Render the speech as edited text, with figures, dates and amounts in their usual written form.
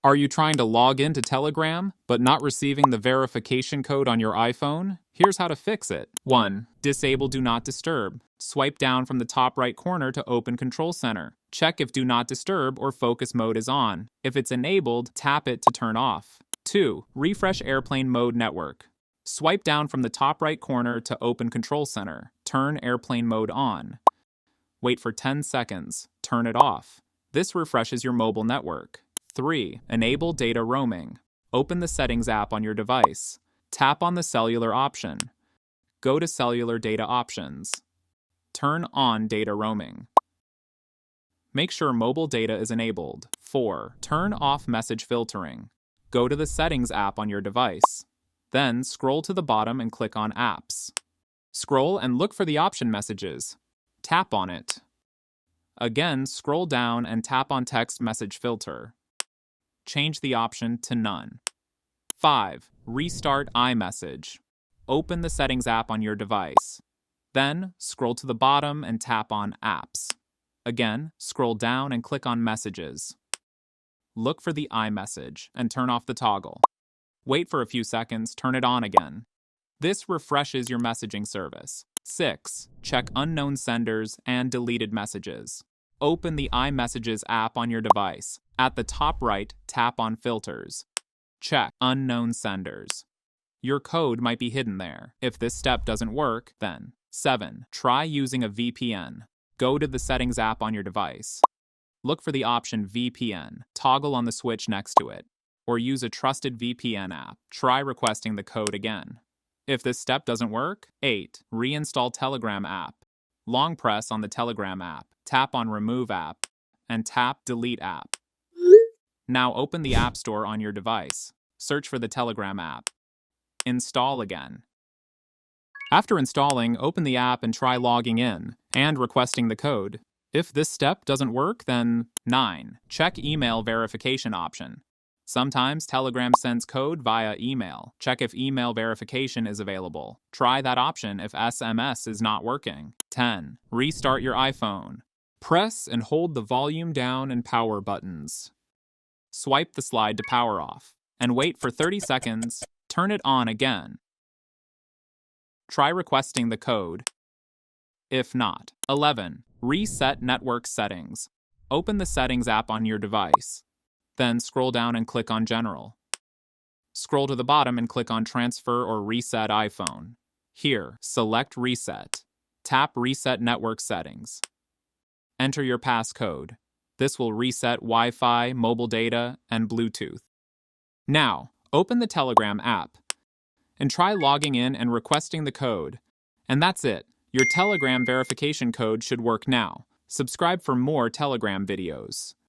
Are you trying to log into Telegram, but not receiving the verification code on your iPhone? Here's how to fix it. 1. Disable Do Not Disturb. Swipe down from the top right corner to open Control Center. Check if Do Not Disturb or Focus Mode is on. If it's enabled, tap it to turn off. 2. Refresh Airplane Mode Network. Swipe down from the top right corner to open Control Center. Turn Airplane Mode on. Wait for 10 seconds. Turn it off. This refreshes your mobile network. 3. Enable data roaming. Open the Settings app on your device. Tap on the cellular option. Go to Cellular Data Options. Turn on data roaming. Make sure mobile data is enabled. 4. Turn off message filtering. Go to the Settings app on your device. Then scroll to the bottom and click on Apps. Scroll and look for the option messages. Tap on it. Again, scroll down and tap on Text Message Filter. Change the option to None. 5. Restart iMessage. Open the Settings app on your device. Then, scroll to the bottom and tap on Apps. Again, scroll down and click on Messages. Look for the iMessage and turn off the toggle. Wait for a few seconds, turn it on again. This refreshes your messaging service. 6. Check unknown senders and deleted messages. Open the iMessages app on your device. At the top right, tap on Filters. Check Unknown Senders. Your code might be hidden there. If this step doesn't work, then 7. Try using a VPN. Go to the Settings app on your device. Look for the option VPN. Toggle on the switch next to it. Or use a trusted VPN app. Try requesting the code again. If this step doesn't work, 8. Reinstall Telegram app. Long press on the Telegram app, tap on Remove app, and tap Delete app. Now open the App Store on your device. Search for the Telegram app. Install again. After installing, open the app and try logging in and requesting the code. If this step doesn't work, then 9. Check email verification option. Sometimes Telegram sends code via email. Check if email verification is available. Try that option if SMS is not working. 10. Restart your iPhone. Press and hold the volume down and power buttons. Swipe the slide to power off, and wait for 30 seconds. Turn it on again. Try requesting the code. If not, 11. Reset network settings. Open the Settings app on your device. Then scroll down and click on General. Scroll to the bottom and click on Transfer or Reset iPhone. Here, select Reset. Tap Reset Network Settings. Enter your passcode. This will reset Wi-Fi, mobile data, and Bluetooth. Now, open the Telegram app and try logging in and requesting the code. And that's it. Your Telegram verification code should work now. Subscribe for more Telegram videos.